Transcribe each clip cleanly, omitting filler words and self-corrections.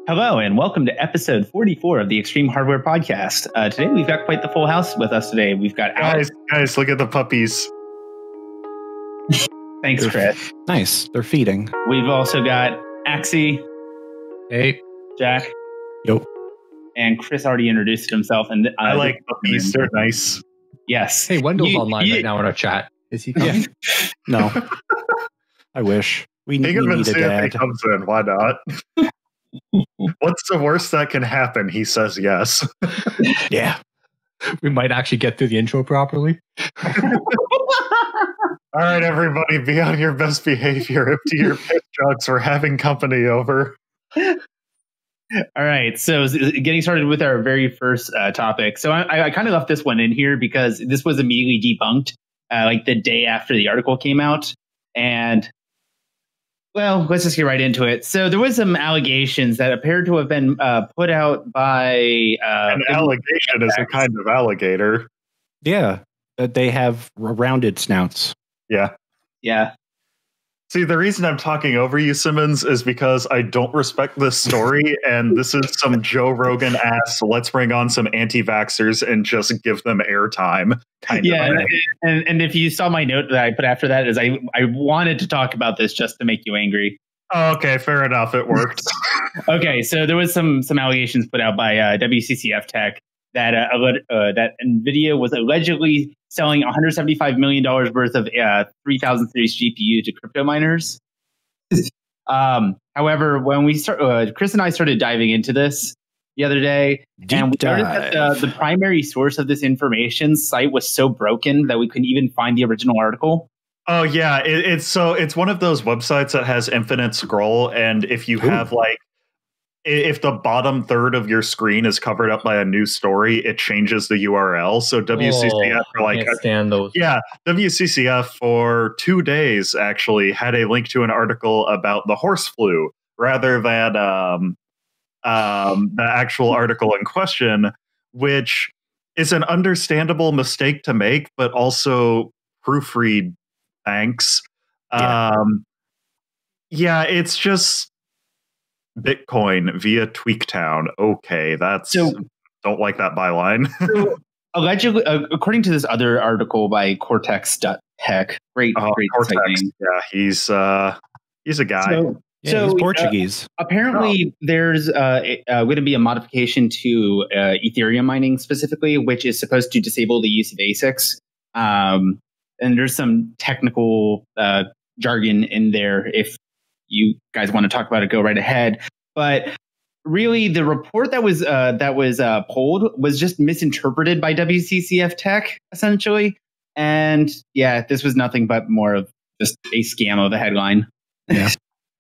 Hello, and welcome to episode 44 of the Extreme Hardware Podcast. Today, we've got quite the full house with us today. We've got Alex. Guys, look at the puppies. Thanks, Chris. Nice. They're feeding. We've also got Axie. Hey. Jack. Yo. And Chris already introduced himself. And I like puppies. They're nice. Yes. Hey, Wendell's online right now in our chat. Is he coming? Yeah. No. I wish. We need a If he dad. comes in, why not? What's the worst that can happen? He says yes. Yeah. We might actually get through the intro properly. All right, everybody, be on your best behavior. Empty your piss jugs. We're having company over. All right, so getting started with our very first topic. So I kind of left this one in here because this was immediately debunked like the day after the article came out. And, well, let's just get right into it. So there was some allegations that appeared to have been put out by... An allegation is a kind of alligator. Yeah. They have rounded snouts. Yeah. Yeah. See, the reason I'm talking over you, Simmons, is because I don't respect this story, and this is some Joe Rogan-ass, let's bring on some anti-vaxxers and just give them airtime kind of thing. And if you saw my note that I put after that, is I wanted to talk about this just to make you angry. Oh, okay, fair enough. It worked. Okay, so there was some allegations put out by WCCF Tech that that NVIDIA was allegedly selling $175 million worth of 3000 series GPU to crypto miners. However, when we Chris and I started diving into this the other day, and we noticed that the primary source of this information site was so broken that we couldn't even find the original article. Oh yeah, it's one of those websites that has infinite scroll, and if you have if the bottom third of your screen is covered up by a new story, it changes the URL. So WCCF can't stand those. Yeah, WCCF for 2 days actually had a link to an article about the horse flu rather than the actual article in question, which is an understandable mistake to make, but also proofread. Thanks. Yeah, it's just Bitcoin via Tweaktown. Okay, don't like that byline. So allegedly, according to this other article by Cortex.tech, great Cortex. Yeah, he's a guy. He's Portuguese. Apparently, there's going to be a modification to Ethereum mining specifically, which is supposed to disable the use of ASICs. And there's some technical jargon in there. If you guys want to talk about it, go right ahead. But really, the report that was pulled was just misinterpreted by WCCF Tech, essentially. And yeah, this was nothing but more of just a scam of a headline. Yeah.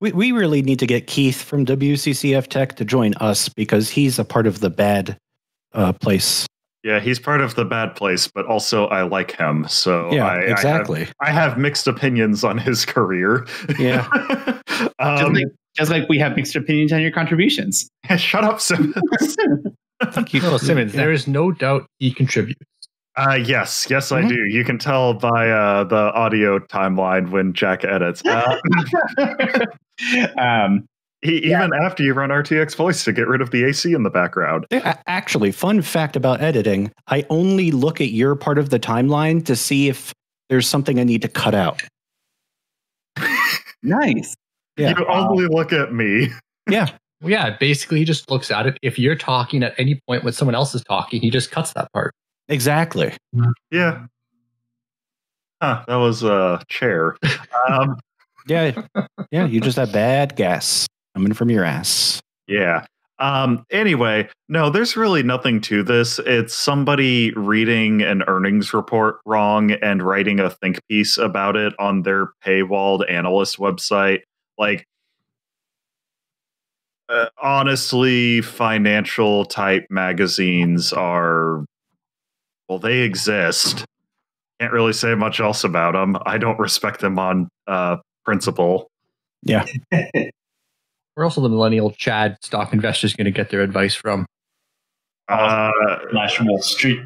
We really need to get Keith from WCCF Tech to join us because he's a part of the bad place. Yeah, he's part of the bad place, but also I like him. So yeah, exactly. I have mixed opinions on his career. Yeah. Just like we have mixed opinions on your contributions. Shut up, Simmons. Thank you. No, Simmons, there is no doubt he contributes. Yes, I do. You can tell by the audio timeline when Jack edits. Even after you run RTX voice to get rid of the AC in the background. Actually, fun fact about editing, I only look at your part of the timeline to see if there's something I need to cut out. Nice. Yeah. You only look at me. Yeah. Well, yeah, basically he just looks at it. If you're talking at any point when someone else is talking, he just cuts that part. Exactly. Yeah. Huh, that was a chair. Yeah, you just have bad gas coming from your ass. Yeah. Anyway, no, there's really nothing to this. It's somebody reading an earnings report wrong and writing a think piece about it on their paywalled analyst website. Like, honestly, financial type magazines are, well, they exist. Can't really say much else about them. I don't respect them on principle. Yeah. Where also the millennial Chad stock investors going to get their advice from? Wall Street.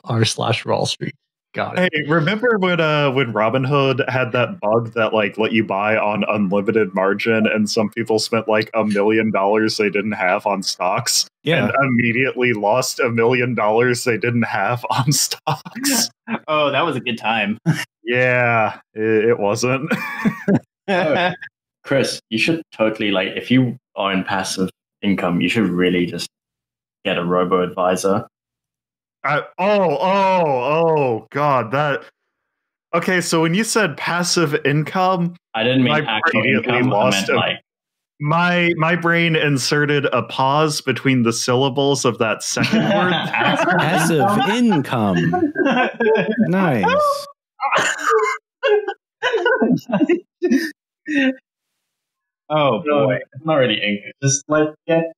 R/Wall Street. Got it. Hey, remember when Robinhood had that bug that like let you buy on unlimited margin, and some people spent like $1 million they didn't have on stocks, and immediately lost $1 million they didn't have on stocks? Oh, that was a good time. Yeah, it wasn't. Oh, Chris, you should totally like if you are in passive income, you should really just get a robo advisor. God, that. Okay, so when you said passive income, I didn't mean actual income. I meant like my brain inserted a pause between the syllables of that second word. Passive income. Nice. Oh boy, it's not really income. Just like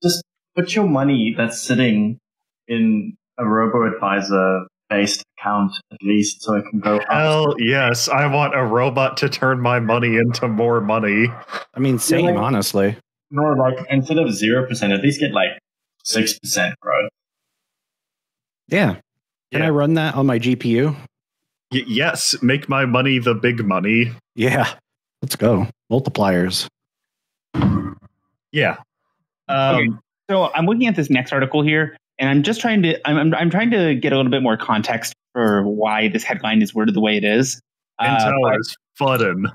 just put your money that's sitting in a robo advisor based account at least, so it can go. Hell yes, I want a robot to turn my money into more money. I mean, same, honestly. No, like instead of 0%, at least get like 6% growth. Yeah. Can I run that on my GPU? Yes, make my money the big money. Yeah. Let's go. Multipliers. Yeah. Okay. So I'm looking at this next article here, and I'm just trying to I'm trying to get a little bit more context for why this headline is worded the way it is. Intel is FUDing.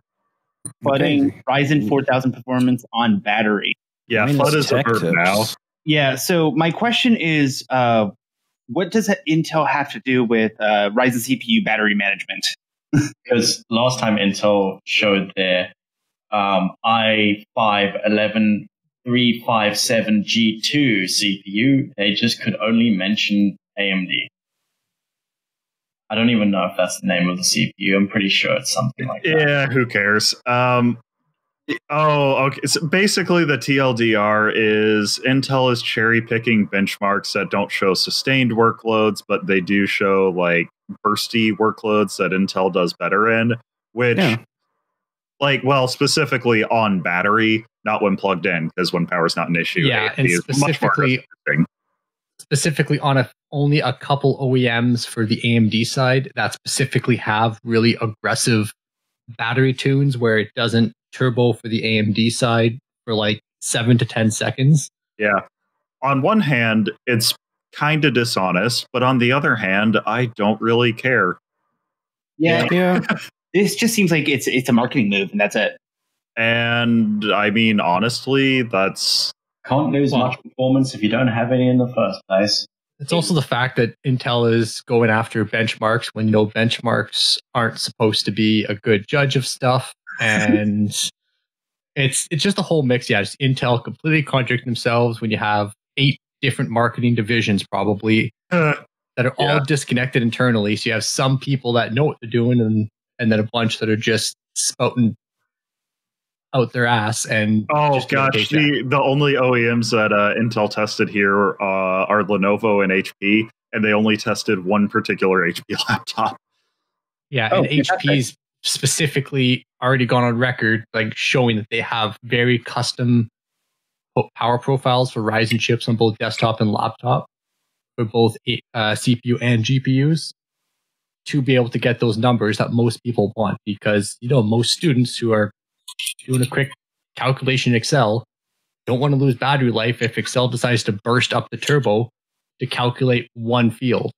FUDing Ryzen 4000 performance on battery. Yeah, FUD is a verb now. Yeah. So my question is, what does Intel have to do with Ryzen CPU battery management? Because last time Intel showed their i5-11357G2 CPU, they just could only mention AMD. I don't even know if that's the name of the CPU. I'm pretty sure it's something like that. Yeah, who cares? Okay. So basically, the TLDR is Intel is cherry picking benchmarks that don't show sustained workloads, but they do show like bursty workloads that Intel does better in, which, specifically on battery, not when plugged in, because when power's not an issue. Yeah, and specifically on only a couple OEMs for the AMD side that specifically have really aggressive battery tunes where it doesn't turbo for the AMD side for like 7 to 10 seconds. Yeah. On one hand, it's kind of dishonest, but on the other hand, I don't really care. Yeah. This just seems like it's a marketing move, and that's it. And I mean, honestly, that's can't lose much performance if you don't have any in the first place. It's also the fact that Intel is going after benchmarks when benchmarks aren't supposed to be a good judge of stuff, and it's just a whole mix. Yeah, just Intel completely contradicting themselves when you have 8 different marketing divisions probably that are all disconnected internally. So you have some people that know what they're doing, and then a bunch that are just spouting out their ass. And the only OEMs that Intel tested here are Lenovo and HP, and they only tested one particular HP laptop. Yeah, and HP's specifically already gone on record like showing that they have very custom power profiles for Ryzen chips on both desktop and laptop for both CPU and GPUs to be able to get those numbers that most people want, because most students who are doing a quick calculation in Excel don't want to lose battery life if Excel decides to burst up the turbo to calculate one field,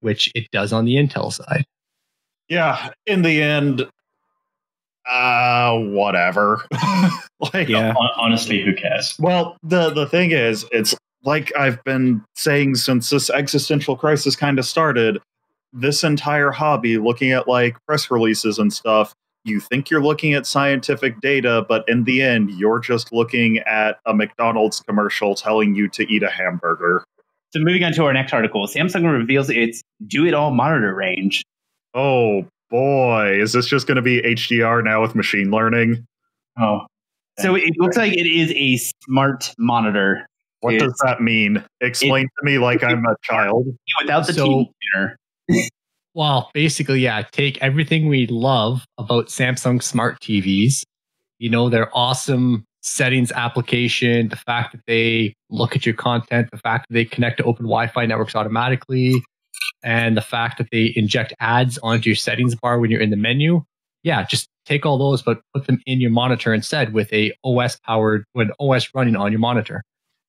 which it does on the Intel side. Yeah, in the end, whatever. Honestly, who cares? Well, the thing is, it's like I've been saying since this existential crisis kind of started, this entire hobby, looking at like press releases and stuff, you think you're looking at scientific data, but in the end, you're just looking at a McDonald's commercial telling you to eat a hamburger. So moving on to our next article, Samsung reveals its do-it-all monitor range. Oh boy, is this just going to be HDR now with machine learning? Oh. So it looks like it is a smart monitor. What does that mean? Explain to me like I'm a child. Without the TV tuner. Well, basically, take everything we love about Samsung smart TVs, their awesome settings application, the fact that they look at your content, the fact that they connect to open Wi-Fi networks automatically, and the fact that they inject ads onto your settings bar when you're in the menu, yeah, just take all those, but put them in your monitor instead with an OS running on your monitor.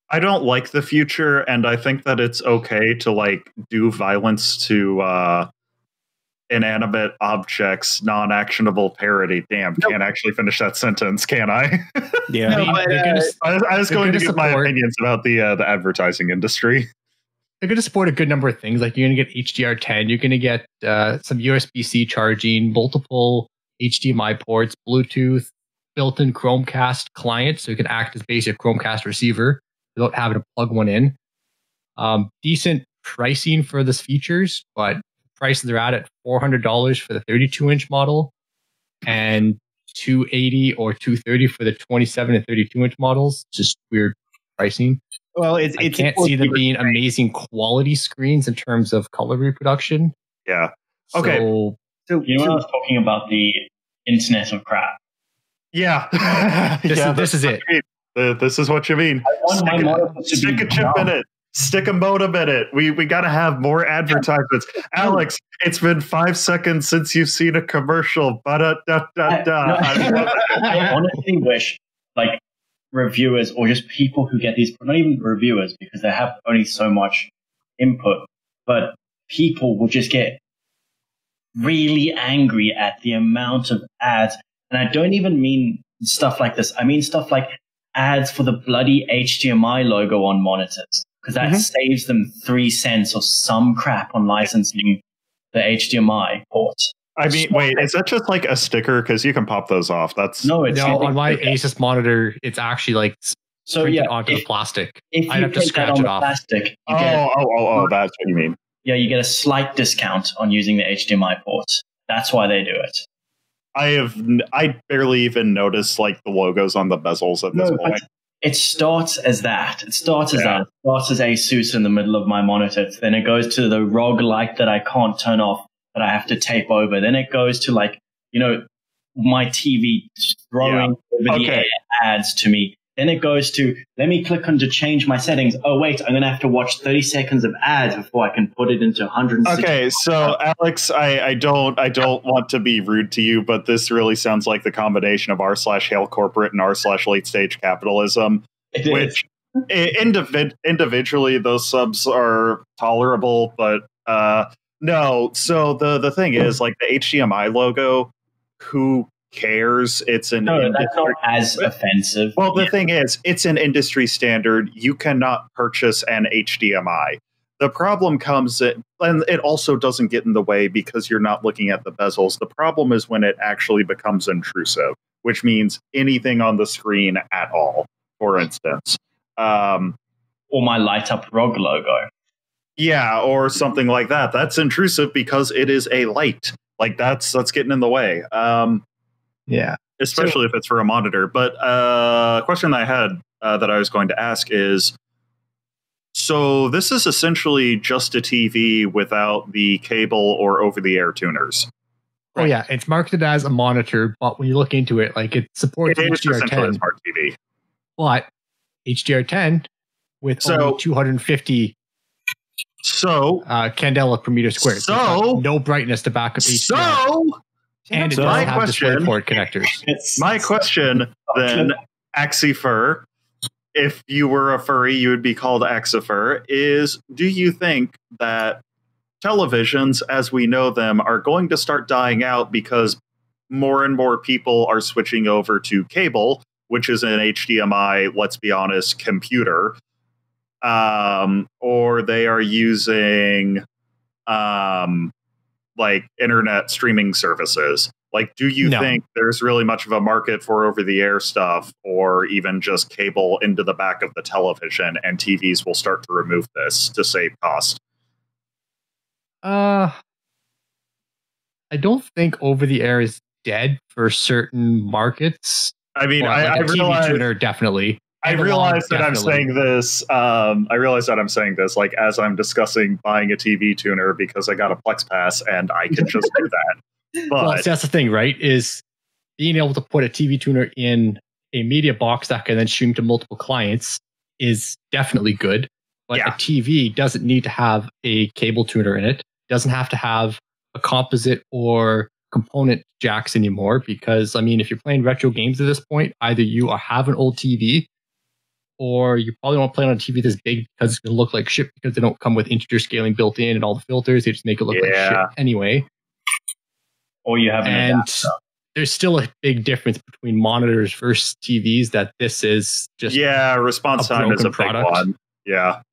I don't like the future, and I think that it's okay to like do violence to inanimate objects, non-actionable parody. Damn, can't actually finish that sentence, can I? Yeah. I was going to give my opinions about the advertising industry. They're going to support a good number of things. Like you're going to get HDR10, you're going to get some USB-C charging, multiple HDMI ports, Bluetooth, built-in Chromecast client, so you can act as basic Chromecast receiver without having to plug one in. Decent pricing for this features, but prices are at $400 for the 32-inch model and $280 or $230 for the 27 and 32-inch models. Just weird pricing. Well, I can't see them being amazing quality screens in terms of color reproduction. Yeah. Okay. So you know when I was talking about the Internet of Crap? Yeah. This is it. This is what you mean. Stick a chip in it. Stick a modem in it. We got to have more advertisements. Alex, it's been 5 seconds since you've seen a commercial. I honestly wish, like, reviewers or just people who get these, not even reviewers because they have only so much input, but people will just get really angry at the amount of ads. And I don't even mean stuff like this. I mean stuff like ads for the bloody HDMI logo on monitors, because that saves them 3 cents or some crap on licensing the HDMI port. I mean, wait, is that just like a sticker? Because you can pop those off. It's on my Asus monitor. It's actually like printed onto the plastic. If you print that on the plastic, that's what you mean. Yeah, you get a slight discount on using the HDMI port. That's why they do it. I barely even notice like the logos on the bezels at this point. It starts as that. It starts as Asus in the middle of my monitor. Then it goes to the ROG light that I can't turn off, that I have to tape over. Then it goes to like, my TV throwing over the air ads to me. Then it goes to, let me click on to change my settings. Oh, wait, I'm going to have to watch 30 seconds of ads before I can put it into 160. Okay, so Alex, I don't want to be rude to you, but this really sounds like the combination of r/hail corporate and r/late stage capitalism, which individually those subs are tolerable, but no. So the thing is, like the HDMI logo, who cares? It's an that's not as offensive. Well, the thing is, it's an industry standard. You cannot purchase an HDMI. The problem comes and it also doesn't get in the way because you're not looking at the bezels. The problem is when it actually becomes intrusive, which means anything on the screen at all, for instance. Or my light up ROG logo. Yeah, or something like that. That's intrusive because it is a light. Like that's getting in the way. Yeah. Especially if it's for a monitor. But a question I had that I was going to ask is, so this is essentially just a TV without the cable or over-the-air tuners. Right? Oh, yeah. It's marketed as a monitor, but when you look into it, like it supports HDR10. Smart TV. But HDR10 with only 250 candela per meter squared. So no brightness to back up HDR. And it doesn't have DisplayPort connectors. My question then, Axifur, if you were a furry, you would be called Axifur, is do you think that televisions as we know them are going to start dying out because more and more people are switching over to cable, which is an HDMI, let's be honest, computer, or they are using like internet streaming services? Like, do you think there's really much of a market for over-the-air stuff, or even just cable into the back of the television, and TVs will start to remove this to save cost? I don't think over-the-air is dead for certain markets. I mean, I realize, TV tuner definitely. I realize that I'm saying this. I realize that I'm saying this like as I'm discussing buying a TV tuner because I got a Plex Pass and I can just do that. But well, that's the thing, right? Is being able to put a TV tuner in a media box that can then stream to multiple clients is definitely good. But a TV doesn't need to have a cable tuner in it. Doesn't have to have a composite or component jacks anymore, because I mean, if you're playing retro games at this point, either you have an old TV, or you probably won't play on a TV this big because it's going to look like shit, because they don't come with integer scaling built in and all the filters. They just make it look like shit anyway. Or you have an adapter. There's still a big difference between monitors versus TVs, that this is just response time is a product. Big one.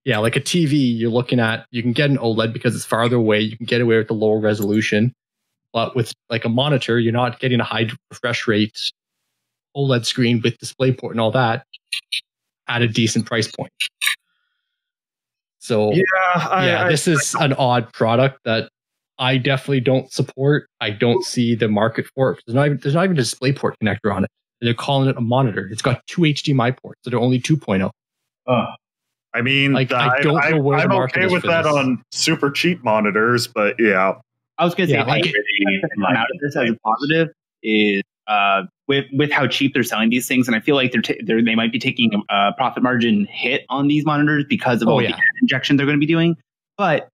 Yeah, like a TV, you're looking at, you can get an OLED because it's farther away. You can get away with the lower resolution. But with like a monitor, you're not getting a high refresh rate OLED screen with DisplayPort and all that at a decent price point. So this is an odd product that I definitely don't support. I don't see the market for it. There's not even a DisplayPort connector on it. They're calling it a monitor. It's got 2 HDMI ports, so they're only 2.0. I mean, like, I don't know where the market okay is with for that this. on super cheap monitors, but yeah. I was going to say, like come out of this as a positive is with how cheap they're selling these things, and I feel like they might be taking a profit margin hit on these monitors because of all the injection they're going to be doing. But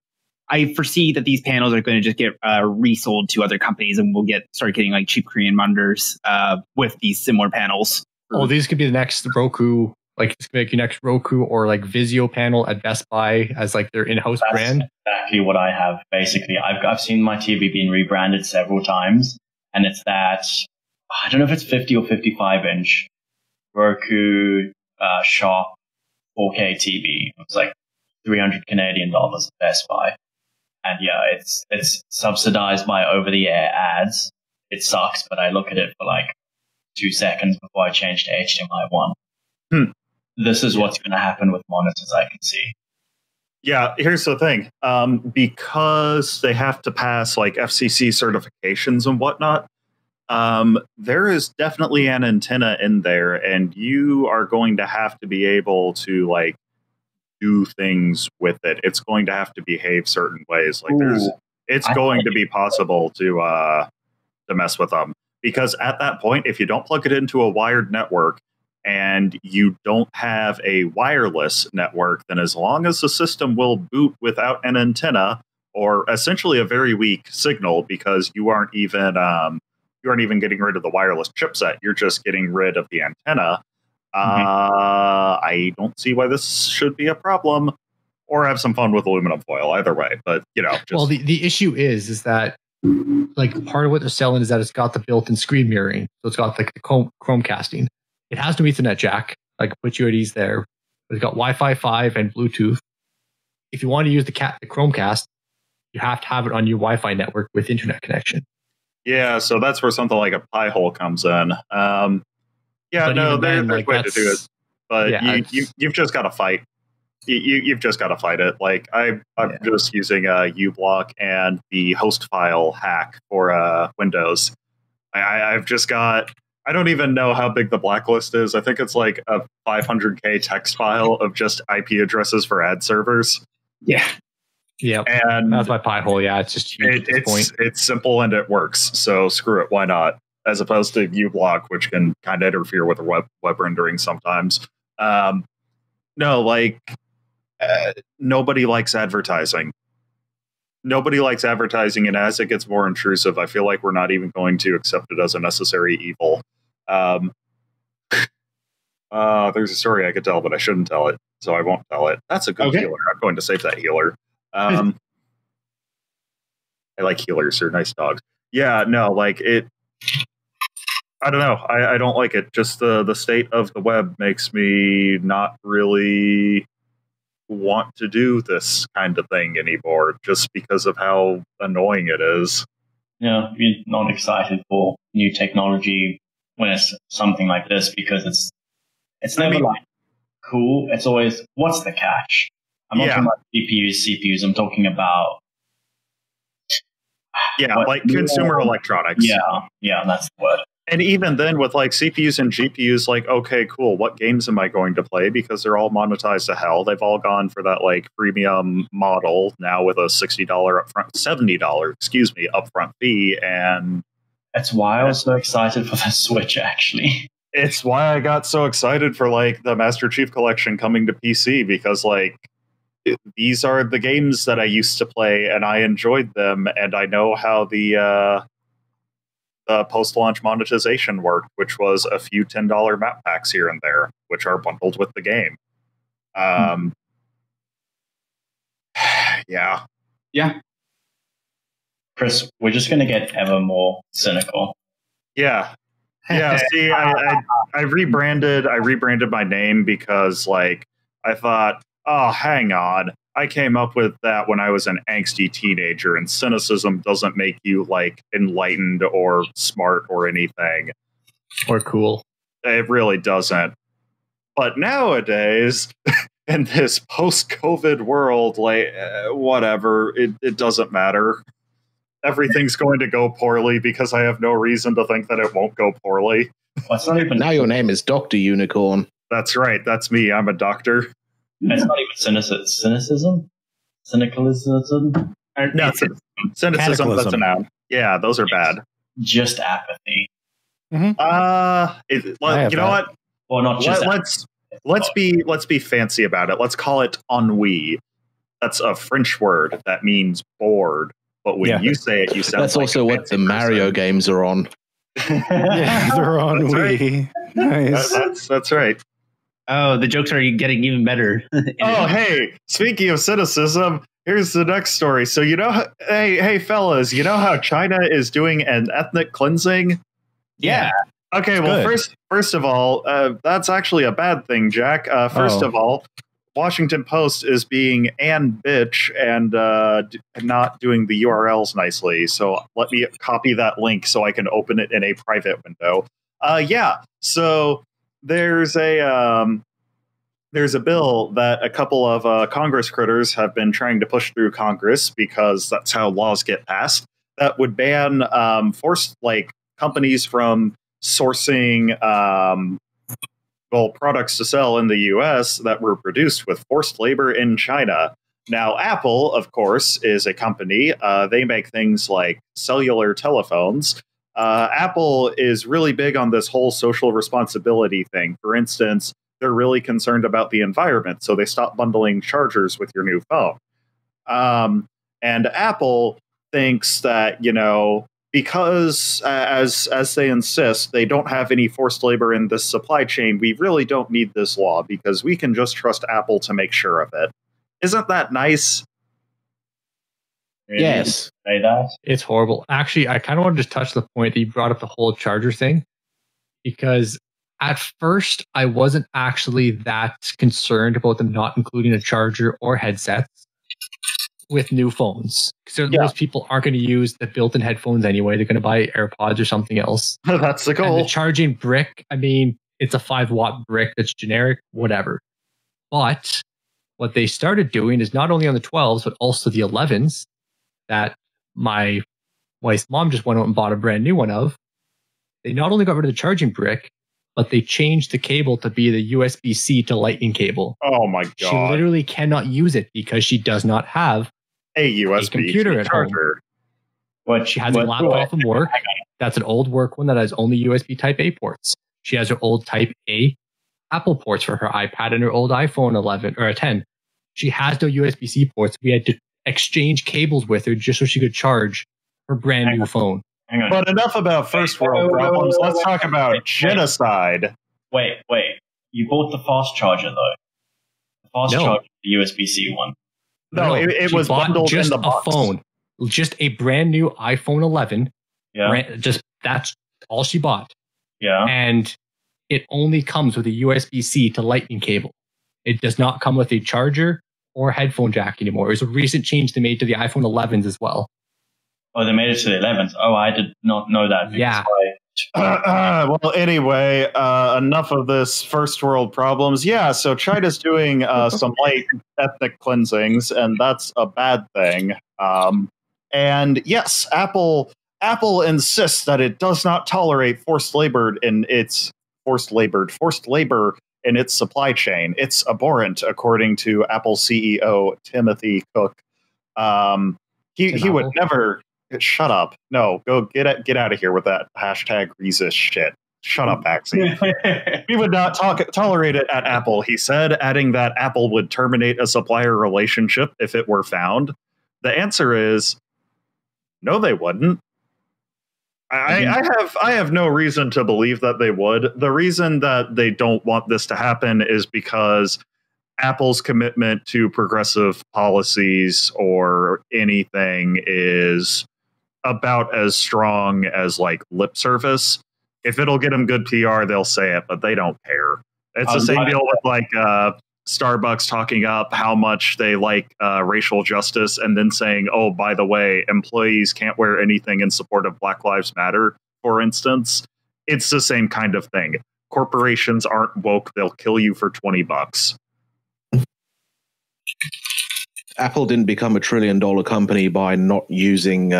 I foresee that these panels are going to just get resold to other companies, and we'll start getting like cheap Korean monitors with these similar panels. Oh, these could be the next Roku. Like, it's like your next Roku or like Vizio panel at Best Buy as like their in-house brand. Exactly what I have. Basically, I've seen my TV being rebranded several times, and it's that, I don't know if it's 50 or 55 inch Roku Sharp 4K TV. It's like $300 Canadian at Best Buy, and it's subsidized by over-the-air ads. It sucks, but I look at it for like 2 seconds before I change to HDMI 1. This is what's going to happen with monitors, I can see. Yeah, here's the thing. Because they have to pass like FCC certifications and whatnot, there is definitely an antenna in there, and you are going to have to be able to like do things with it. It's going to have to behave certain ways. Like it's going to be possible to mess with them, because at that point, if you don't plug it into a wired network and you don't have a wireless network, then as long as the system will boot without an antenna, or essentially a very weak signal, because you aren't even getting rid of the wireless chipset, you're just getting rid of the antenna. I don't see why this should be a problem, or have some fun with aluminum foil. Either way, but well, the issue is that like part of what they're selling is that it's got the built-in screen mirroring, so it's got like the Chromecasting. It has no Ethernet jack, like put you at ease there. But it's got Wi-Fi 5 and Bluetooth. If you want to use the Chromecast, you have to have it on your Wi-Fi network with internet connection. Yeah, so that's where something like a Pi-hole comes in. There's a way to do it, but you've just got to fight. You've just got to fight it. Like I'm just using uBlock and the host file hack for Windows. I've just got. I don't even know how big the blacklist is. I think it's like a 500K text file of just IP addresses for ad servers. Yeah. Yeah. And that's my Pi-hole. Yeah, it's just huge at this point. It's simple and it works. So screw it. Why not? As opposed to uBlock, which can kind of interfere with web rendering sometimes. Nobody likes advertising. Nobody likes advertising, and as it gets more intrusive, I feel like we're not even going to accept it as a necessary evil. There's a story I could tell, but I shouldn't tell it, so I won't tell it. That's a good healer. I'm going to save that healer. I like healers. They're nice dogs. Yeah, no, like it. I don't know. I don't like it. Just the state of the web makes me not really want to do this kind of thing anymore, just because of how annoying it is. Yeah, you're not excited for new technology when it's something like this, because it's never like cool. It's always, what's the catch? I'm not talking about CPUs. I'm talking about consumer electronics. Yeah, that's the word. And even then, with like CPUs and GPUs, like, okay, cool, what games am I going to play? Because they're all monetized to hell. They've all gone for that like premium model now with a $60 upfront, $70, upfront fee. And that's why I was so excited for the Switch, actually. It's why I got so excited for like the Master Chief Collection coming to PC, because like these are the games that I used to play, and I enjoyed them, and I know how the post-launch monetization worked, which was a few $10 map packs here and there, which are bundled with the game. Yeah. Chris, we're just going to get ever more cynical. Yeah. See, I rebranded my name because, like, I thought, oh, hang on, I came up with that when I was an angsty teenager, and cynicism doesn't make you, like, enlightened or smart or anything. Or cool. It really doesn't. But nowadays, in this post-COVID world, like, whatever, it doesn't matter. Everything's going to go poorly because I have no reason to think that it won't go poorly. Well, it's not even, Now your name is Dr. Unicorn. That's right. That's me. I'm a doctor. it's not even cynicism? Cynicalism? No, cynicism, that's a noun. Yeah, those are bad. Just apathy. You know what? Well, not just Let's be fancy about it. Let's call it ennui. That's a French word that means bored. But when you say it, you sound That's like also what the Mario games are on. Yeah, they're on Wii. Nice. That's right. Oh, the jokes are getting even better. Oh, hey, speaking of cynicism, here's the next story. So, hey, fellas, you know how China is doing an ethnic cleansing? Yeah. Okay, well, good. first of all, that's actually a bad thing, Jack. First of all, Washington Post is being an bitch and not doing the URLs nicely. So let me copy that link so I can open it in a private window. So there's a bill that a couple of Congress critters have been trying to push through Congress because that's how laws get passed. That would ban companies from sourcing products to sell in the U.S. that were produced with forced labor in China. Now, Apple, of course, is a company. They make things like cellular telephones. Apple is really big on this whole social responsibility thing. For instance, they're really concerned about the environment, so they stopped bundling chargers with your new phone. And Apple thinks that, because as they insist, they don't have any forced labor in this supply chain, we really don't need this law because we can just trust Apple to make sure of it. Isn't that nice? Really? Yes. Say that? It's horrible. Actually, I kind of want to just touch the point that you brought up the whole charger thing, because at first I wasn't actually that concerned about them not including a charger or headsets with new phones. So most people aren't going to use the built-in headphones anyway. They're going to buy AirPods or something else. That's the goal. And the charging brick, I mean, it's a 5-watt brick that's generic, whatever. But what they started doing is not only on the 12s, but also the 11s that my wife's mom just went out and bought a brand new one of. They not only got rid of the charging brick, but they changed the cable to be the USB-C to Lightning cable. Oh my God. She literally cannot use it because she does not have a USB computer at charger. What She has a laptop from work. That's an old work one that has only USB Type A ports. She has her old Type A Apple ports for her iPad and her old iPhone 11 or a 10. She has no USB-C ports. We had to exchange cables with her just so she could charge her brand new phone. Hang on. But enough about first world problems. Let's talk about genocide. Wait. You bought the fast charger, though. The fast charger, the USB-C one. No, it was bought bundled just in the box. a phone. Just a brand new iPhone 11. Yeah. That's all she bought. Yeah. And it only comes with a USB-C to Lightning cable. It does not come with a charger or headphone jack anymore. It was a recent change they made to the iPhone 11s as well. Oh, they made it to the 11s. Oh, I did not know that. Yeah. Well, anyway, enough of this first world problems. Yeah, so China's doing some light ethnic cleansings, and that's a bad thing. And yes, Apple insists that it does not tolerate forced labor in its supply chain. It's abhorrent, according to Apple CEO Timothy Cook. He would never. Shut up. No, go get out of here with that hashtag racist shit. Shut up, Maxie. We would not tolerate it at Apple, he said, adding that Apple would terminate a supplier relationship if it were found. The answer is no, they wouldn't. I have no reason to believe that they would. The reason that they don't want this to happen is because Apple's commitment to progressive policies or anything is about as strong as like lip service. If it'll get them good PR, they'll say it, but they don't care. It's the same deal with like Starbucks talking up how much they like racial justice and then saying, oh, by the way, employees can't wear anything in support of Black Lives Matter, for instance. It's the same kind of thing. Corporations aren't woke. They'll kill you for $20. Apple didn't become a $1 trillion company by not using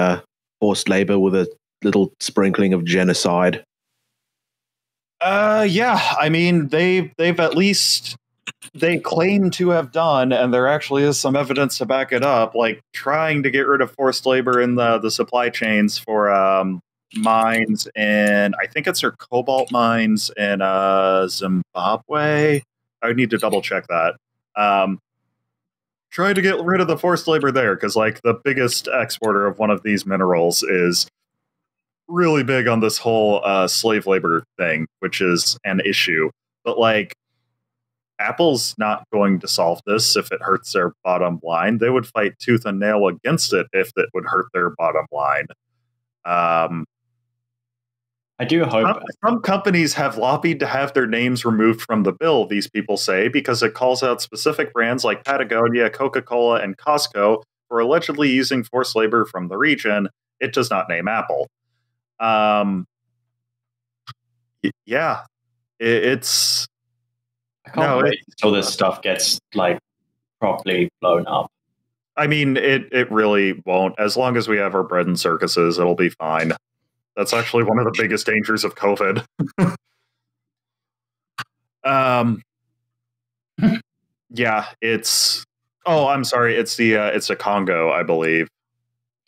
forced labor with a little sprinkling of genocide. Yeah, I mean, they've at least they claim to have done, and there actually is some evidence to back it up, like trying to get rid of forced labor in the supply chains for mines in, I think it's their cobalt mines in Zimbabwe. I would need to double check that. Try to get rid of the forced labor there, because like the biggest exporter of one of these minerals is really big on this whole slave labor thing, which is an issue. But like, Apple's not going to solve this if it hurts their bottom line. They would fight tooth and nail against it if it would hurt their bottom line. I do hope some companies have lobbied to have their names removed from the bill, these people say, because it calls out specific brands like Patagonia, Coca-Cola, and Costco for allegedly using forced labor from the region. It does not name Apple. Yeah, it's. I can't wait until this stuff gets like properly blown up. I mean, it really won't. As long as we have our bread and circuses, it'll be fine. That's actually one of the biggest dangers of COVID. Yeah, it's. Oh, I'm sorry. It's the Congo, I believe.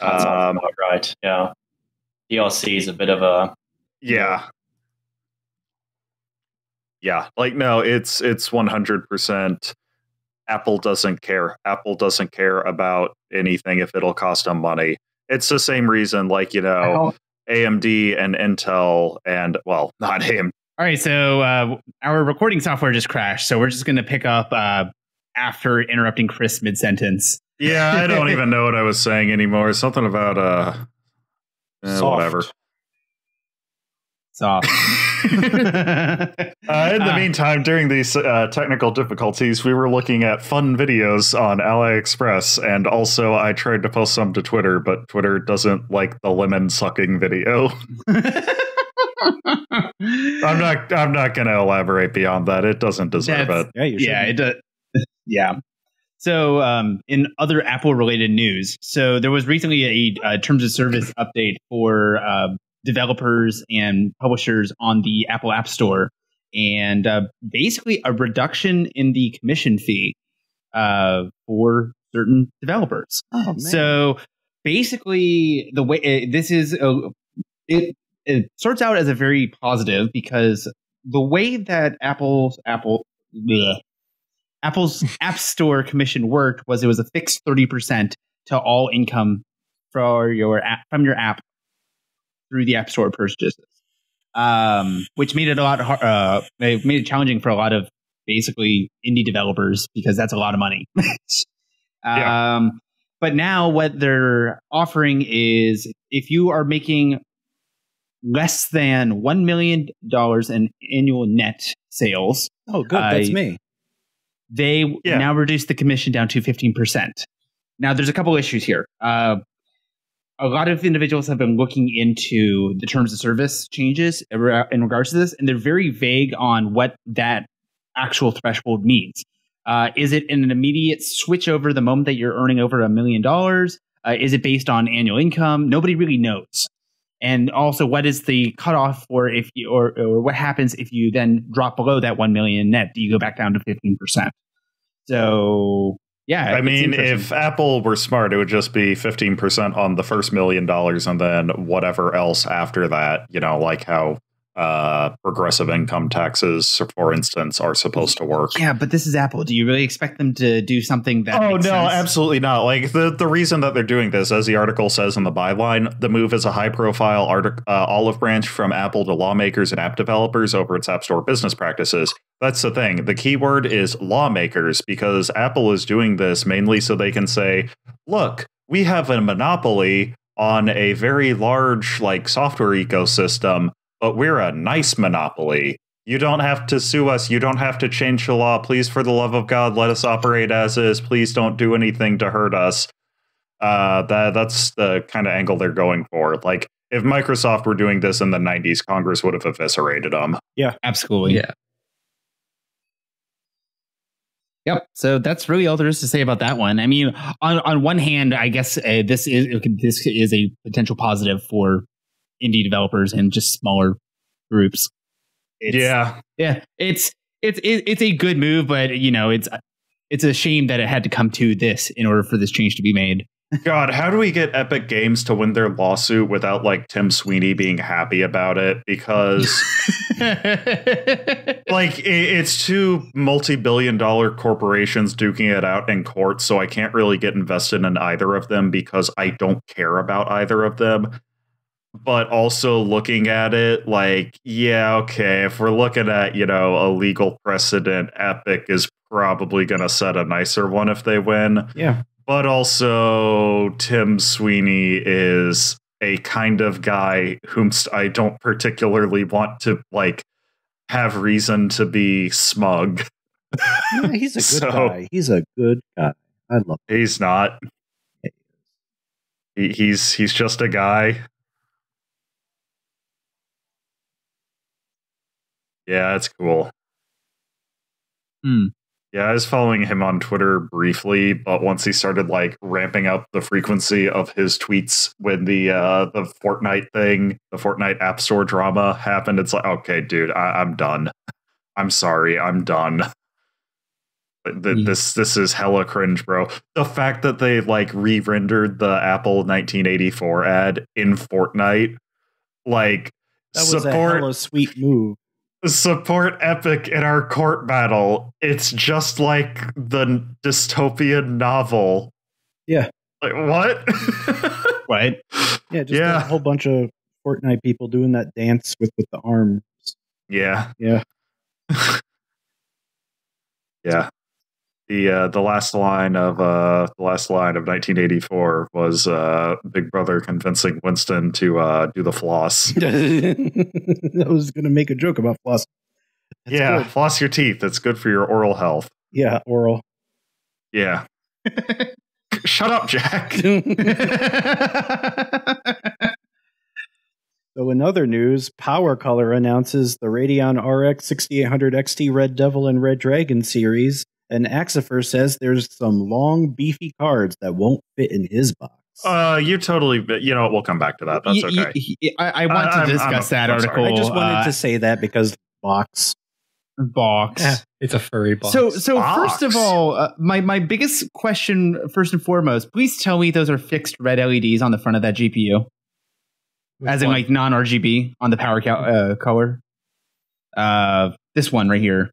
That sounds about right. Yeah, DRC is a bit of a. Yeah. Yeah, like no, it's 100%. Apple doesn't care. Apple doesn't care about anything if it'll cost them money. It's the same reason, like, you know, AMD and Intel and, well, not AMD. All right, so our recording software just crashed, so we're just going to pick up after interrupting Chris mid-sentence. Yeah, I don't even know what I was saying anymore. Something about whatever. Soft. In the meantime, during these technical difficulties, we were looking at fun videos on AliExpress, and also I tried to post some to Twitter, but Twitter doesn't like the lemon sucking video. I'm not going to elaborate beyond that. It doesn't deserve it. Yeah, it does. Yeah. So, in other Apple-related news, so there was recently a terms of service update for developers and publishers on the Apple App Store, and basically a reduction in the commission fee for certain developers. Oh, man. So basically, the way this is, it starts out as a very positive, because the way that Apple's App Store commission worked was it was a fixed 30% to all income for your app, from your app through the App Store purchases, which made it a lot made it challenging for a lot of basically indie developers, because that's a lot of money. Yeah. But now what they're offering is, if you are making less than $1 million in annual net sales. Oh, good. That's me. They now reduce the commission down to 15%. Now, there's a couple issues here. A lot of individuals have been looking into the terms of service changes in regards to this, and they're very vague on what that actual threshold means. Is it an immediate switch over the moment that you're earning over $1 million? Is it based on annual income? Nobody really knows. And also, what is the cutoff for if you, or what happens if you then drop below that 1 million net? Do you go back down to 15%? So, yeah. I mean, if Apple were smart, it would just be 15% on the first $1 million and then whatever else after that, you know, like how progressive income taxes, for instance, are supposed to work. Yeah, but this is Apple. Do you really expect them to do something that Oh, makes no, sense? absolutely not. Like, the reason that they're doing this, as the article says in the byline, the move is a high-profile olive branch from Apple to lawmakers and app developers over its App Store business practices. That's the thing. The key word is lawmakers, because Apple is doing this mainly so they can say, look, we have a monopoly on a very large, like, software ecosystem, but we're a nice monopoly. You don't have to sue us. You don't have to change the law. Please, for the love of God, let us operate as is. Please don't do anything to hurt us. That's the kind of angle they're going for. Like, if Microsoft were doing this in the 90s, Congress would have eviscerated them. Yeah, absolutely. Yeah. Yep. So that's really all there is to say about that one. I mean, on one hand, I guess this is a potential positive for indie developers and just smaller groups. Yeah, it's a good move, but you know, it's a shame that it had to come to this in order for this change to be made. God, how do we get Epic Games to win their lawsuit without like Tim Sweeney being happy about it? Because like it's two multi-billion-dollar corporations duking it out in court, so I can't really get invested in either of them because I don't care about either of them. But also looking at it like, yeah, okay, if we're looking at, you know, a legal precedent, Epic is probably going to set a nicer one if they win. Yeah. But also, Tim Sweeney is a kind of guy whom I don't particularly want to, like, have reason to be smug. Yeah, he's a good guy. He's a good guy. I love him. He's not. He's just a guy. Yeah, it's cool. Yeah, I was following him on Twitter briefly, but once he started like ramping up the frequency of his tweets when the Fortnite thing, the Fortnite App Store drama happened, it's like, okay, dude, I'm done. I'm sorry, I'm done. This is hella cringe, bro. The fact that they like re-rendered the Apple 1984 ad in Fortnite, like, that was a hella sweet move. Support Epic in our court battle. It's just like the dystopian novel. Yeah. Like, what? What? Yeah, just a whole bunch of Fortnite people doing that dance with the arms. Yeah. Yeah. Yeah. The last line of 1984 was Big Brother convincing Winston to do the floss. I was going to make a joke about floss. That's good. Floss your teeth. It's good for your oral health. Yeah, oral. Yeah. Shut up, Jack. So in other news, Power Color announces the Radeon RX 6800 XT Red Devil and Red Dragon series. And Axifer says there's some long, beefy cards that won't fit in his box. You totally, you know, we'll come back to that. That's okay. I want to discuss that article. I just wanted to say that because box. It's a furry box. So first of all, my biggest question, first and foremost, please tell me those are fixed red LEDs on the front of that GPU. As in like non-RGB on the power color. This one right here.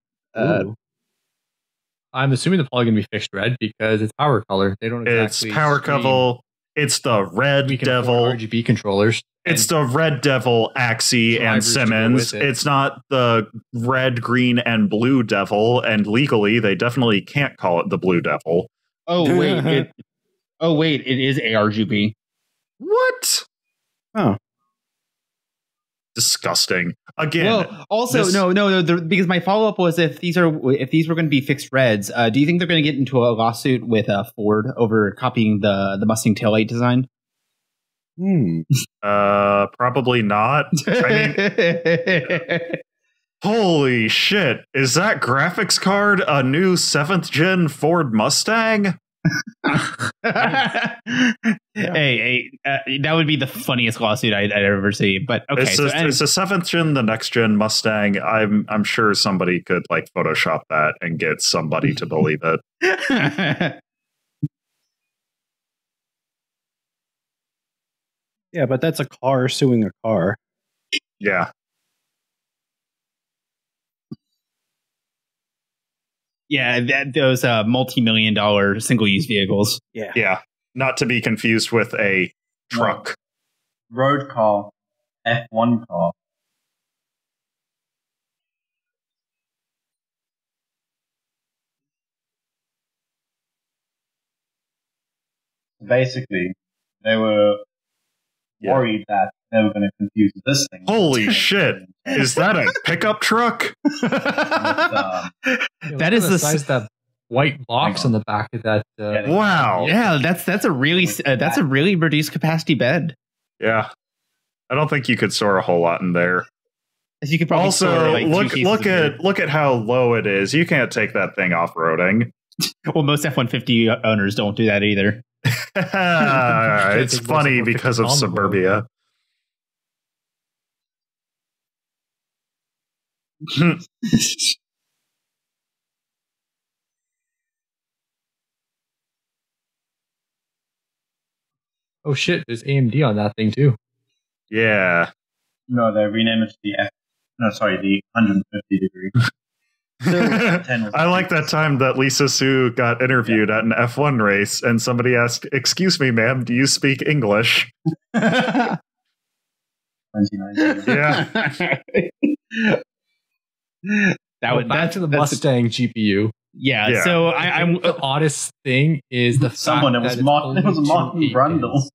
I'm assuming they're probably going to be fixed red because it's power color. They don't exactly. It's power couple. It's the Red Devil RGB controllers. It's the Red Devil, Axie, and Simmons. It's not the Red, Green, and Blue Devil. And legally, they definitely can't call it the Blue Devil. Oh wait! It is ARGB. What? Oh. Disgusting. Again. Well, also no. Because my follow up was if these were going to be fixed reds, do you think they're going to get into a lawsuit with Ford over copying the Mustang taillight design? Probably not. I mean, holy shit! Is that graphics card a new 7th gen Ford Mustang? Hey, that would be the funniest lawsuit I'd ever see. But okay, it's a 7th gen, the next gen Mustang. I'm sure somebody could like Photoshop that and get somebody to believe it. Yeah, but that's a car suing a car. Yeah. those multi-million-dollar single-use vehicles. Yeah. Not to be confused with a truck. Road car, F1 car. Basically, they were worried that they were going to confuse this thing. Holy shit! Is that a pickup truck? That is the size of that white box on the back of that. Wow! Yeah, that's a really reduced capacity bed. Yeah, I don't think you could store a whole lot in there. As you could probably also store, like, look at how low it is. You can't take that thing off roading. Well, most F-150 owners don't do that either. It's funny because of suburbia. Oh shit, there's AMD on that thing too. Yeah. No, they renamed it to the 150 degree. I like that time that Lisa Sue got interviewed at an F1 race and somebody asked, "Excuse me, ma'am, do you speak English?" 2019. Yeah. Back to the Mustang GPU. Yeah. So I'm the oddest thing is the fact that it was Martin Brundle.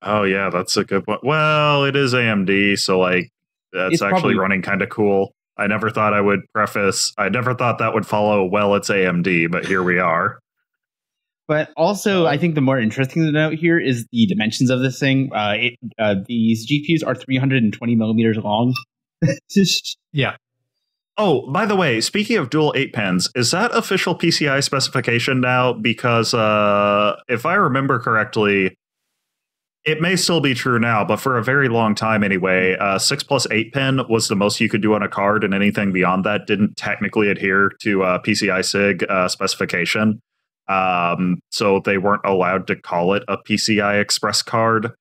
Oh yeah, that's a good point. Well, it is AMD, so like that's It's actually probably running kind of cool. I never thought that would follow, well, it's AMD, but here we are. But also, I think the more interesting to note here is the dimensions of this thing. These GPUs are 320 millimeters long. Yeah. Oh, by the way, speaking of dual 8 pins, is that official PCI specification now? Because if I remember correctly, it may still be true now, but for a very long time anyway, 6+8 pin was the most you could do on a card, and anything beyond that didn't technically adhere to PCI SIG specification. So they weren't allowed to call it a PCI Express card.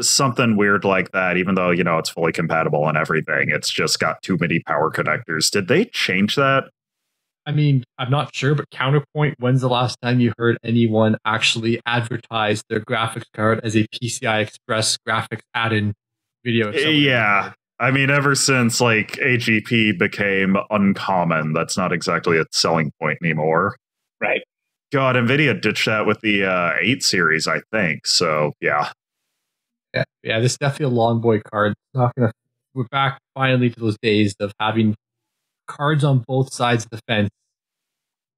Something weird like that, even though, it's fully compatible and everything. It's just got too many power connectors. Did they change that? I mean, I'm not sure, but counterpoint, when's the last time you heard anyone actually advertise their graphics card as a PCI Express graphics add-in video? Yeah. I mean, ever since like AGP became uncommon, that's not exactly a selling point anymore. Right. God, NVIDIA ditched that with the 8 series, I think. So, yeah. Yeah, this is definitely a long boy card. We're back finally to those days of having cards on both sides of the fence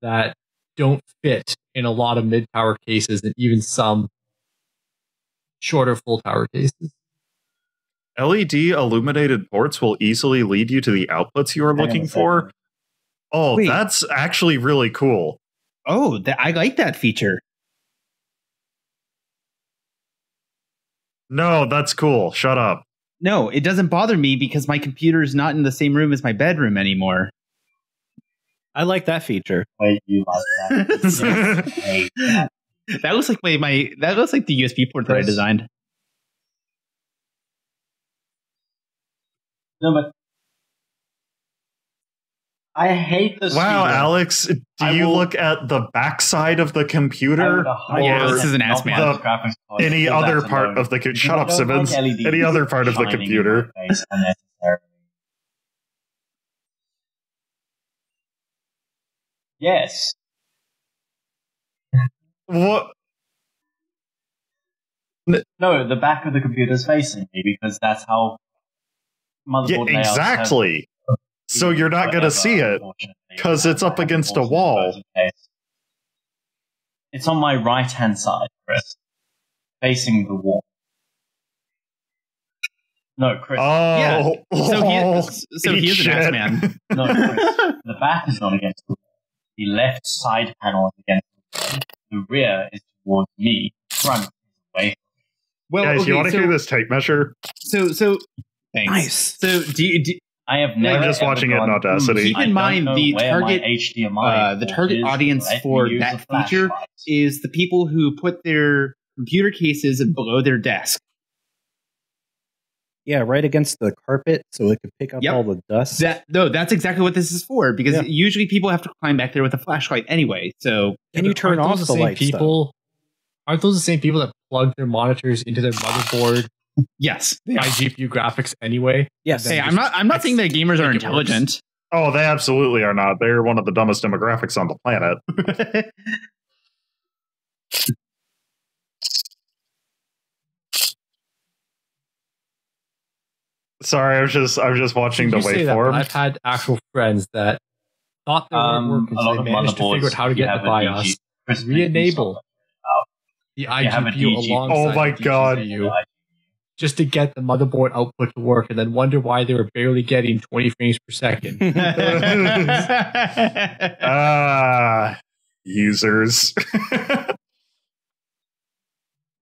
that don't fit in a lot of mid-tower cases and even some shorter full-tower cases. LED illuminated ports will easily lead you to the outputs you are looking for. Oh, wait. That's actually really cool. Oh, I like that feature. No, that's cool. Shut up. No, it doesn't bother me because my computer is not in the same room as my bedroom anymore. I like that feature. Wait, you like that? That looks like that looks like the USB port that I designed. No, but I hate this. Wow, feature. Alex, do you look at the backside of the computer? Yeah, this is an ass man. Any other part of the computer? Shut up, Simmons. Any other part of the computer? Yes. What? No, the back of the computer is facing me because that's how motherboard layouts exactly. So you're not going to see it because it's up against a wall. It's on my right-hand side, Chris, facing the wall. No, Chris. Oh, yeah. So he is an ass man. No, Chris. The back is not against the wall. The left side panel is against the wall. The rear is towards me. Front is away. Well, guys, you want to hear this tape measure? So thanks. Nice. So do I have never. I'm just watching it in Audacity. Keep in mind the target audience for that feature is the people who put their computer cases below their desk. Yeah, right against the carpet so it could pick up all the dust. That's exactly what this is for, because usually people have to climb back there with a flashlight anyway. So can you turn off the lights? Aren't those the same people that plug their monitors into their motherboard? Yes, by GPU graphics anyway. Yes. Hey, I'm not saying that gamers are intelligent. Oh, they absolutely are not. They're one of the dumbest demographics on the planet. Sorry, I was just watching the waveform. I've had actual friends that thought they weren't working, so they managed to figure out how to get the BIOS, re-enable the iGPU alongside the GPU, just to get the motherboard output to work, and then wonder why they were barely getting 20 frames per second. Users.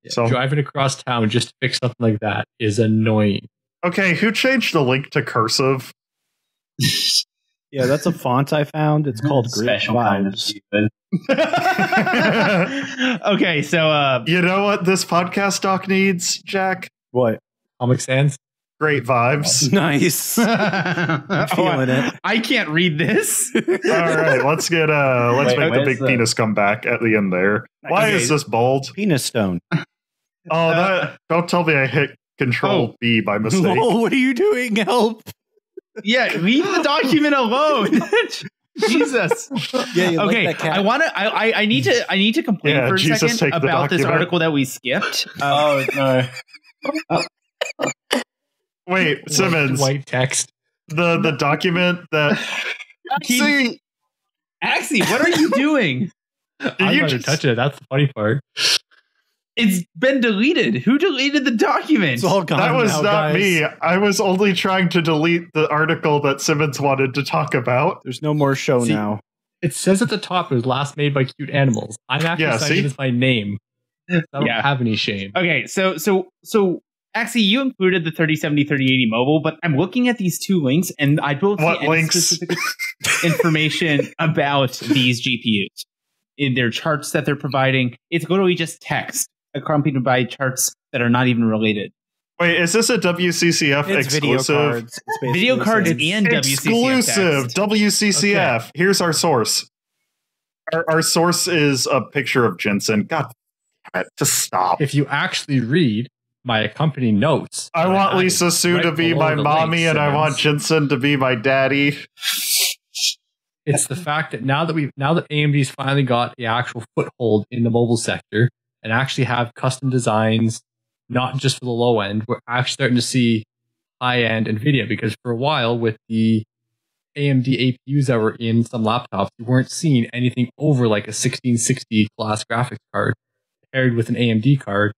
So driving across town just to fix something like that is annoying. Okay, who changed the link to cursive? Yeah, that's a font I found. It's called Great Vibes. Okay, so you know what this podcast doc needs, Jack? What? Comic Sans? Great vibes. Nice. I'm feeling it. I can't read this. All right, let's make the big penis come back at the end there. Why is this bold? Penis stone. Don't tell me I hit Control B by mistake. Oh, what are you doing? Help. Yeah, leave the document alone. Jesus. Yeah, okay. Like that cat. I need to complain for a second about this article that we skipped. Oh no. Wait, Simmons. White text. The document that Axie, what are you doing? I'm not to touch it. That's the funny part. It's been deleted. Who deleted the document? It's all gone that was now, not guys. me. I was only trying to delete the article that Simmons wanted to talk about. There's no more show now. It says at the top it was last made by Cute Animals. I'm actually citing this by name. I don't have any shame. Okay, so actually, you included the 3070, 3080 mobile, but I'm looking at these two links, and I don't see any specific information about these GPUs in their charts that they're providing. It's literally just text accompanied by charts that are not even related. Wait, is this a WCCF exclusive? Video cards and WCCF exclusive text. WCCF. Okay. Here's our source. Our source is a picture of Jensen. God damn it, just stop. If you actually read my accompanying notes, I want Lisa Sue to be my mommy, and I want Jensen to be my daddy. It's the fact that now that AMD's finally got the actual foothold in the mobile sector and actually have custom designs, not just for the low end, we're actually starting to see high end NVIDIA, because for a while with the AMD APUs that were in some laptops, you weren't seeing anything over like a 1660 class graphics card paired with an AMD card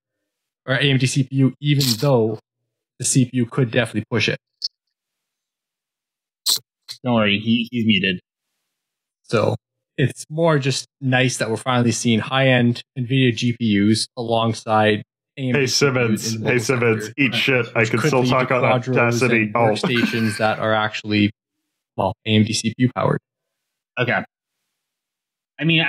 or AMD CPU, even though the CPU could definitely push it. Don't worry, he's muted. So it's more just nice that we're finally seeing high-end NVIDIA GPUs alongside AMD Hey Simmons, eat shit. I can still talk on Audacity. Workstations that are actually, AMD CPU powered. Okay. I mean,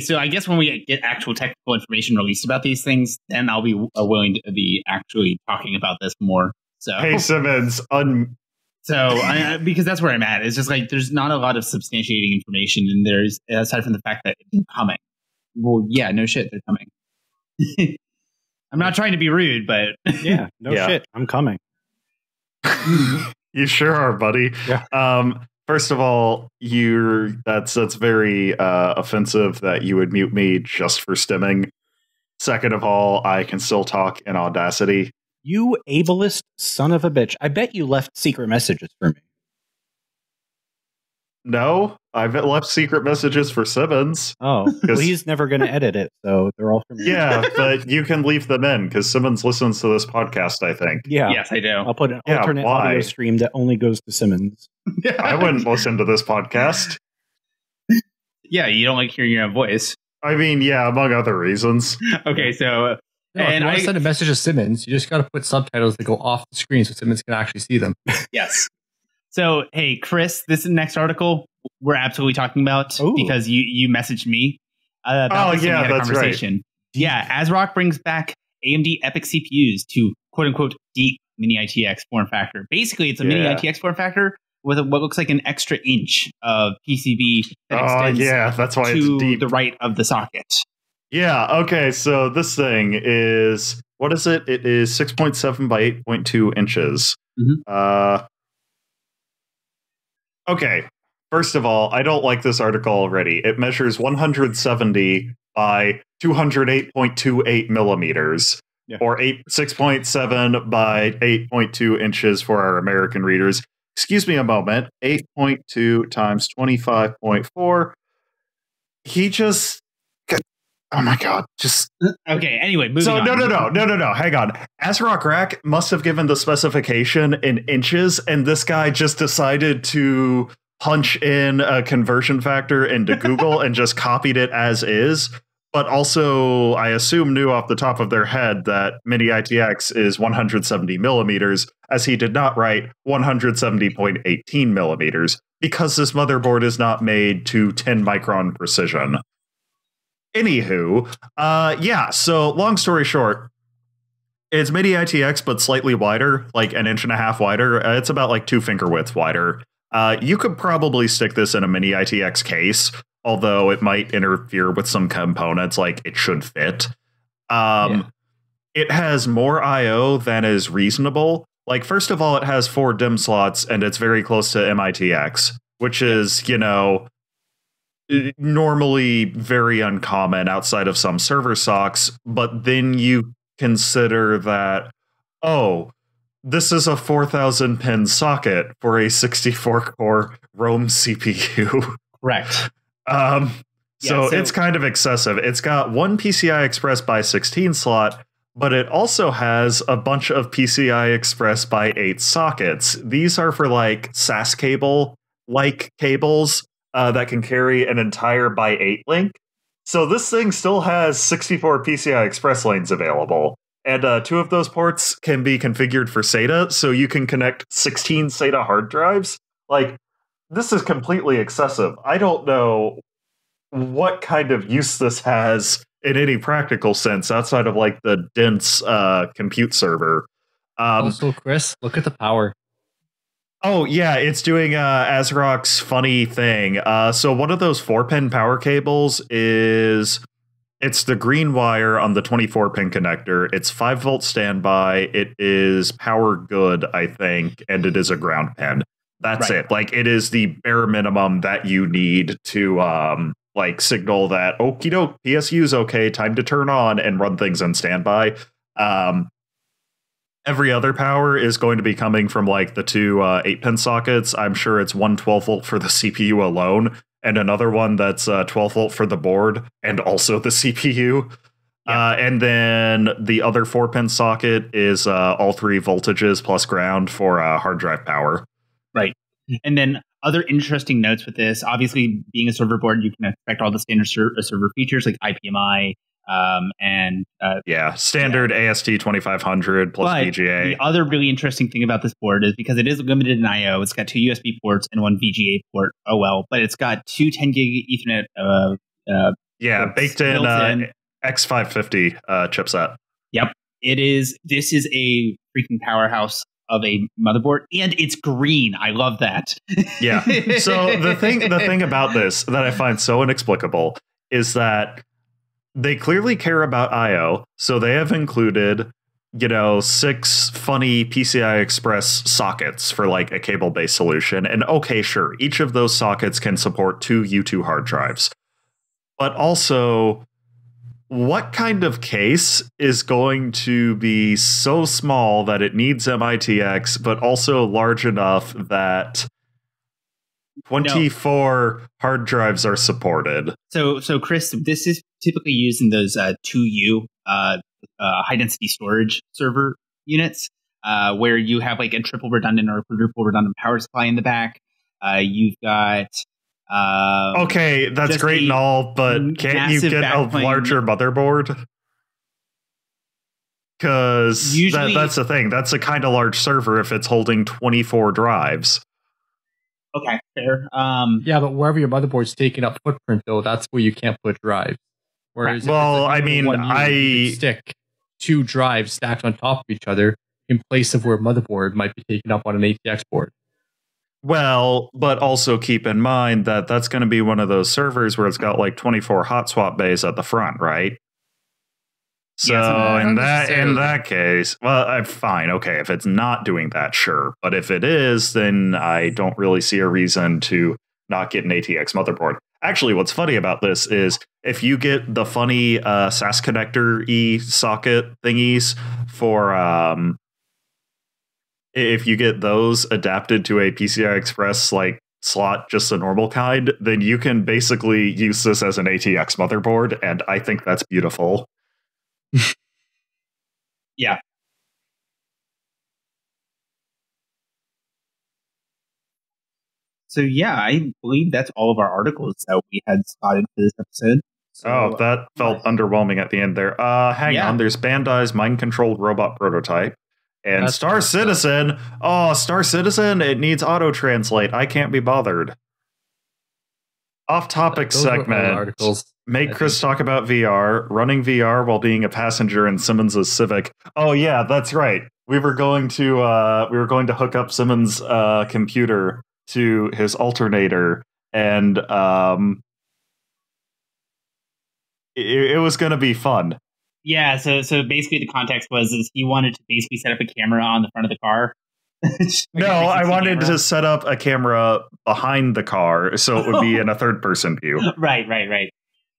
so I guess when we get actual technical information released about these things, then I'll be willing to be actually talking about this more. So, hey Simmons, because that's where I'm at. It's just like there's not a lot of substantiating information, and there's aside from the fact that it's coming. Well, yeah, no shit, they're coming. I'm not trying to be rude, but yeah, shit, I'm coming. You sure are, buddy. Yeah. First of all, that's very offensive that you would mute me just for stimming. Second of all, I can still talk in Audacity. You ableist son of a bitch. I bet you left secret messages for me. No, I've left secret messages for Simmons. Oh, well, he's never going to edit it, so they're all for me. Yeah, but you can leave them in because Simmons listens to this podcast, I think. Yeah. Yes, I do. I'll put an alternate audio stream that only goes to Simmons. I wouldn't listen to this podcast. Yeah, you don't like hearing your own voice. I mean, yeah, among other reasons. Okay, so... No, if you want to send a message to Simmons, you just got to put subtitles that go off the screen so Simmons can actually see them. Yes. So, hey, Chris, this next article we're absolutely talking about because you messaged me about this and we had a conversation. Right. Yeah, ASRock brings back AMD EPYC CPUs to quote-unquote deep mini ITX form factor. Basically, it's a mini ITX form factor with what looks like an extra inch of PCB that extends that's why to it's deep. the right of the socket. Yeah, okay, so this thing is, what is it? It is 6.7 by 8.2 inches. Mm-hmm. Okay, first of all, I don't like this article already. It measures 170 by 208.28 millimeters, or 6.7 by 8.2 inches for our American readers. Excuse me a moment. 8.2 times 25.4. He just... Oh my god! Just okay. Anyway, moving on. No. Hang on. ASRock Rack must have given the specification in inches, and this guy just decided to punch in a conversion factor into Google and just copied it as is. But also, I assume knew off the top of their head that Mini ITX is 170 millimeters, as he did not write 170.18 millimeters because this motherboard is not made to 10 micron precision. Anywho, so long story short, it's Mini ITX, but slightly wider, like an inch and a half wider. It's about like 2 finger widths wider. You could probably stick this in a Mini ITX case, although it might interfere with some components, like it should fit. It has more I.O. than is reasonable. Like, first of all, it has 4 DIMM slots, and it's very close to MITX, which is, normally very uncommon outside of some server socks, but then you consider that, this is a 4,000 pin socket for a 64 core Rome CPU. Correct. So it's kind of excessive. It's got one PCI Express by 16 slot, but it also has a bunch of PCI Express by 8 sockets. These are for like SAS cable like cables that can carry an entire by 8 link. So this thing still has 64 PCI Express lanes available. And 2 of those ports can be configured for SATA, so you can connect 16 SATA hard drives. Like, this is completely excessive. I don't know what kind of use this has in any practical sense outside of like the dense compute server. Also, Chris, look at the power. Oh, yeah, it's doing ASRock's funny thing. So one of those 4-pin power cables it's the green wire on the 24-pin connector. It's 5-volt standby. It is power good, I think, and it is a ground pin. That's it. Like, it is the bare minimum that you need to signal that, okie doke, PSU's okay, time to turn on and run things in standby. Every other power is going to be coming from like the 2 8-pin sockets. I'm sure it's one 12-volt for the CPU alone, and another one that's 12-volt for the board and also the CPU. And then the other 4-pin socket is all 3 voltages plus ground for hard drive power. Right. And then other interesting notes with this, obviously being a server board, you can expect all the standard server features like IPMI, standard AST 2500 plus VGA. The other really interesting thing about this board is because it is limited in I/O, it's got 2 USB ports and 1 VGA port. But it's got 2 10 gig Ethernet. Baked in X550 chipset. Yep, it is. This is a freaking powerhouse of a motherboard, and it's green. I love that. Yeah. So the thing about this that I find so inexplicable is that they clearly care about I/O, so they have included, 6 funny PCI Express sockets for like a cable-based solution. And okay, sure, each of those sockets can support 2 U2 hard drives. But also, what kind of case is going to be so small that it needs MITX, but also large enough that 24 hard drives are supported? So Chris, this is typically used in those 2U high density storage server units, where you have like a triple redundant or a quadruple redundant power supply in the back. You've got okay, that's great and all, but can't you get a larger motherboard? Because that's the thing. That's a kind of large server if it's holding 24 drives. Okay, fair. But wherever your motherboard's taking up footprint, though, that's where you can't put drives. Whereas, I stick 2 drives stacked on top of each other, in place of where motherboard might be taken up on an ATX board. Well, but also keep in mind that that's going to be one of those servers where it's got like 24 hot swap bays at the front, right? So in that case, well, fine, okay. If it's not doing that, sure. But if it is, then I don't really see a reason to not get an ATX motherboard. Actually, what's funny about this is if you get the funny SAS connector socket thingies for if you get those adapted to a PCI Express like slot, just a normal kind, then you can basically use this as an ATX motherboard, and I think that's beautiful. Yeah. So yeah, I believe that's all of our articles that we had spotted for this episode. So, that felt underwhelming at the end there. Hang on, there's Bandai's mind-controlled robot prototype. And That's Star Citizen. Oh, Star Citizen, it needs auto-translate. I can't be bothered. Off-topic segment. Articles. Make Chris talk about VR, running VR while being a passenger in Simmons' Civic. Oh yeah, that's right. We were going to hook up Simmons' computer to his alternator, and it was going to be fun. Yeah, so basically the context was he wanted to basically set up a camera on the front of the car. No, I wanted to set up a camera behind the car so it would be in a third-person view. Right.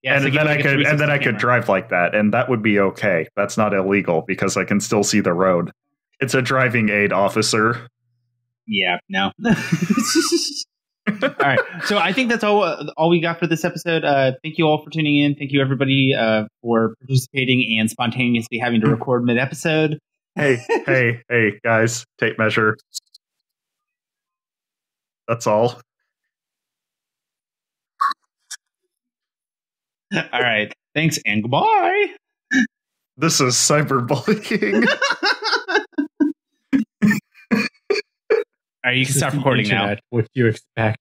Yeah, and then I could drive like that, and that would be okay. That's not illegal because I can still see the road. It's a driving aid, officer. Yeah, no. All right, so I think that's all we got for this episode. Thank you all for tuning in. Thank you everybody for participating and spontaneously having to record mid-episode. Hey, guys, tape measure. That's all. All right, thanks and goodbye. This is cyberbullying. All right, you can stop recording now. What do you expect?